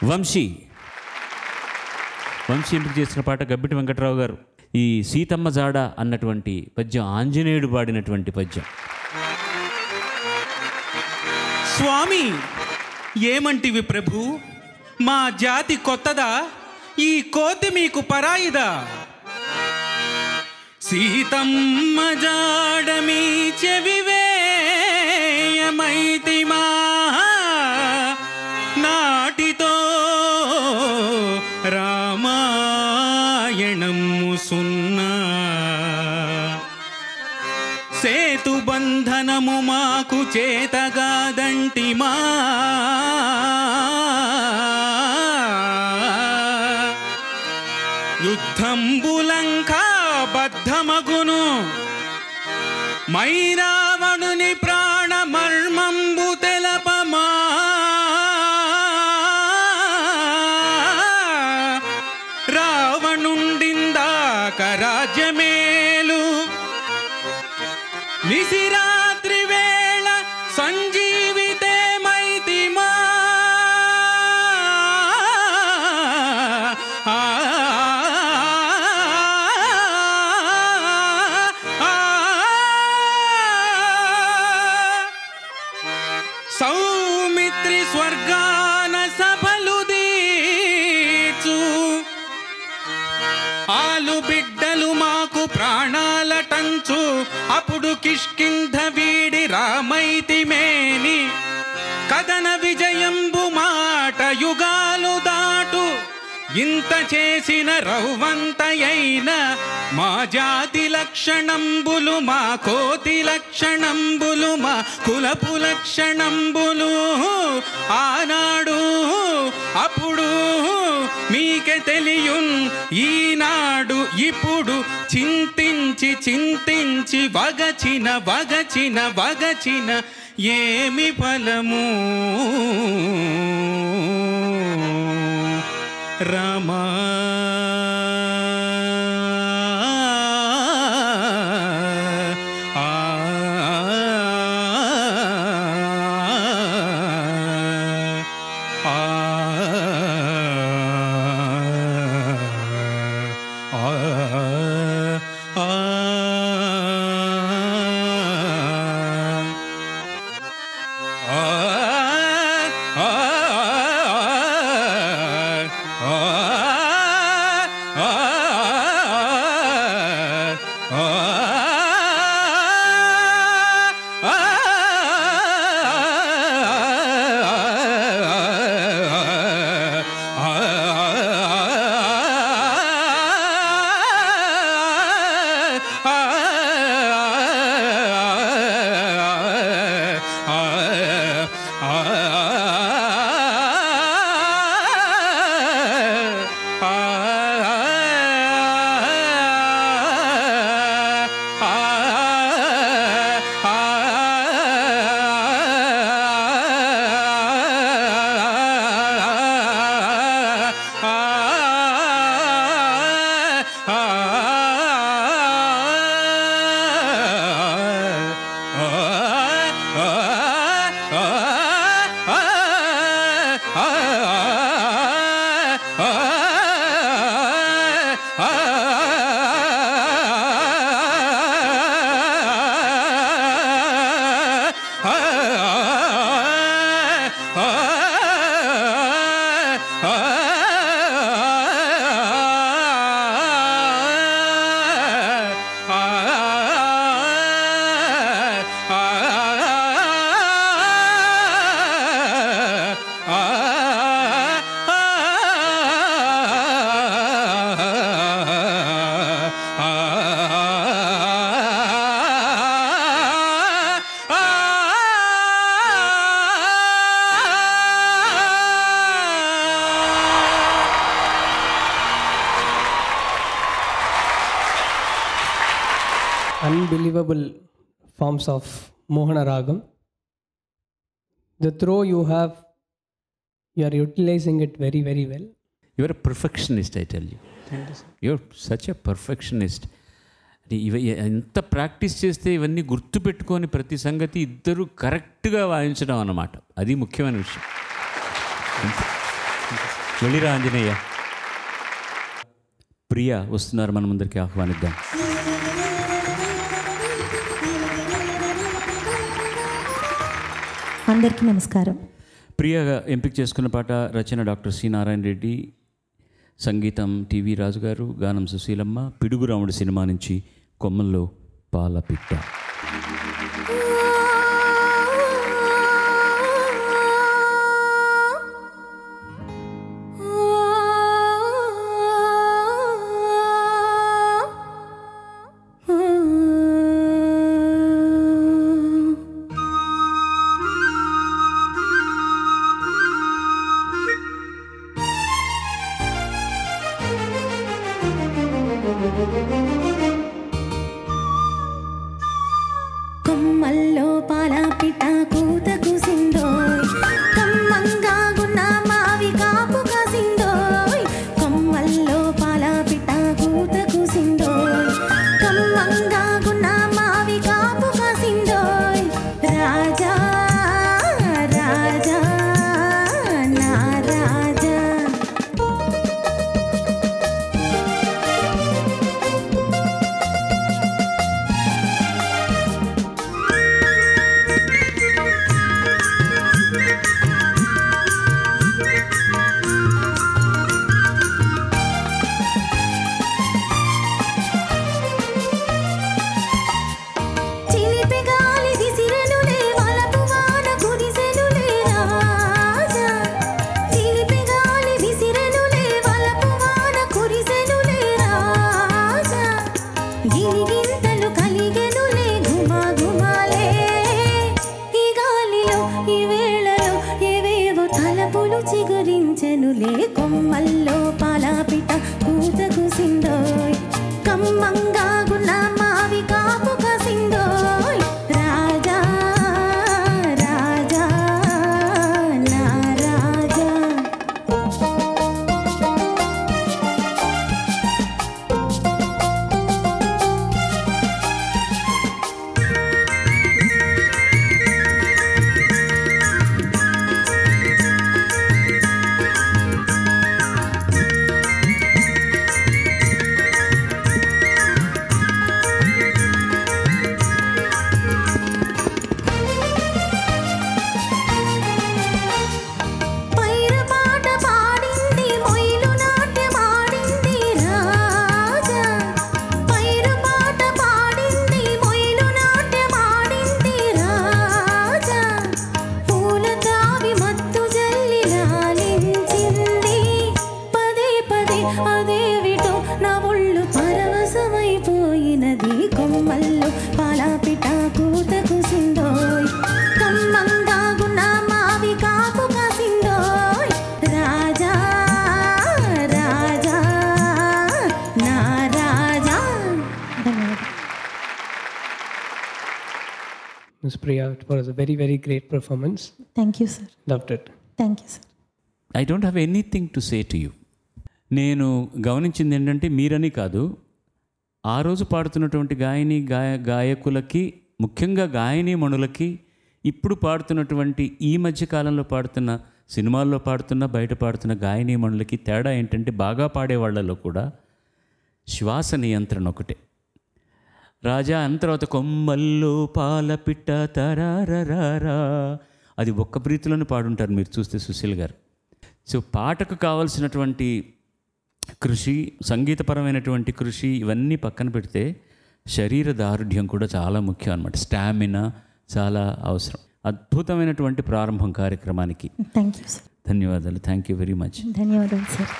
వంశీ ఎంపిక చేసిన పాట గబ్బిటి వెంకట్రావు గారు. ఈ సీతమ్మ జాడ అన్నటువంటి పద్యం ఆంజనేయుడు పాడినటువంటి పద్యం. స్వామి ఏమంటివి ప్రభు, మా జాతి కొత్తదా, ఈ కోతి మీకు పరాయిదా? సీతమ్మ జాడమీ చెవివేయమైతిమా, నాటితో రామాయణము సున్నా, సేతుబంధనము మాకు చేతగాదంటిమా, యుద్ధంబులంకా బద్ధమగును, మైరావణుని ప్రాణమర్మంబు తెలపమా, రావణుండిందాక రాజ్యమేలు, నిశిరాత్రి వేళ సంజీవితే మైతిమా, సౌమిత్రి స్వర్గాన సభలు దీచు, ఆలు బిడ్డలు మాకు ప్రాణాలటంచు, అప్పుడు కిష్కింధ వీడి రామైతిమేని, కథన విజయంబు మాట యుగాలు దాటు, ఇంత చేసిన రవ్వంతయైన మా జాతి లక్షణంబులు, మా కోతి లక్షణంబులు, మా కులపు లక్షణంబులు, ఆనాడు అప్పుడు మీకే తెలియున్, ఈనాడు ఇప్పుడు చింతించి చింతించి వగచిన వగచిన వగచిన ఏమి ఫలము Rama. Unbelievable forms of Mohana Ragam. The throw you have, you are utilizing it very, very well. You are a perfectionist, I tell you. You are such a perfectionist. ఎంత ప్రాక్టీస్ చేస్తే ఇవన్నీ గుర్తుపెట్టుకొని ప్రతి సంగతి ఇద్దరు కరెక్ట్గా వాయించడం అన్నమాట. అది ముఖ్యమైన విషయం. వెళ్ళిరా ఆంజనేయ. ప్రియ వస్తున్నారు, మన ముందరికి ఆహ్వానిద్దాం. అందరికీ నమస్కారం. ప్రియగా ఎంపిక చేసుకున్న పాట రచన డాక్టర్ సి నారాయణ రెడ్డి, సంగీతం టీవీ రాజు గారు, గానం సుశీలమ్మ. పిడుగు రాముడు సినిమా నుంచి కొమ్మల్లో పాలపిట్ట. కొమ్మల్లో పాలపిట్ట కూత కూసిందోయ్, కమ్మంగా గున్న మావి కాపు కాసిందోయ్. కొమ్మల్లో పాలపిట్ట కూత కూసిందోయ్, కమ్మంగా గున్న మావి కాపు కాసిందోయ్. రాజా రాజా నా రాజా. గిలిగింతలు కలిగెనులే గుమా గుమాలే, ఈ గాలిలో ఈ వేళలో ఏవేవో తలపులు చిగురించెనులే. కొమ్మల్లో పాలపిట్ట కూత కూసిందోయ్, కమ్మంగా గున్న మావి కాపు కాసిందోయ్. రాజా రాజా నా రాజా. అదేవిటో నా ఒళ్ళు పరవశమైపోయినది. కొమ్మల్లో పాలపిట్ట కూత కూసిందోయ్, కమ్మంగా గున్న మావి కాపు కాసిందోయ్. రాజా రాజా నా రాజా. Ms. Priya, it was a very, very great performance. Thank you sir. Loved it. Thank you sir. I don't have anything to say to you. నేను గమనించింది ఏంటంటే మీరని కాదు, ఆ రోజు పాడుతున్నటువంటి గాయకులకి, ముఖ్యంగా గాయనీమణులకి, ఇప్పుడు పాడుతున్నటువంటి ఈ మధ్య కాలంలో పాడుతున్న, సినిమాల్లో పాడుతున్న, బయట పాడుతున్న గాయనీమణులకి తేడా ఏంటంటే, బాగా పాడేవాళ్లలో కూడా శ్వాస నియంత్రణ ఒకటే. రాజా అన్న తర్వాత కొమ్మల్లో పాలపిట్ట తరారరారా, అది ఒక్క ప్రీతిలోనే పాడుంటారు మీరు చూస్తే సుశీల్ గారు. సో పాటకు కావాల్సినటువంటి కృషి, సంగీతపరమైనటువంటి కృషి, ఇవన్నీ పక్కన పెడితే శరీర దారుఢ్యం కూడా చాలా ముఖ్యం అన్నమాట. స్టామినా చాలా అవసరం. అద్భుతమైనటువంటి ప్రారంభం కార్యక్రమానికి. Thank you sir. ధన్యవాదాలు. Thank you very much. ధన్యవాదాలు సార్.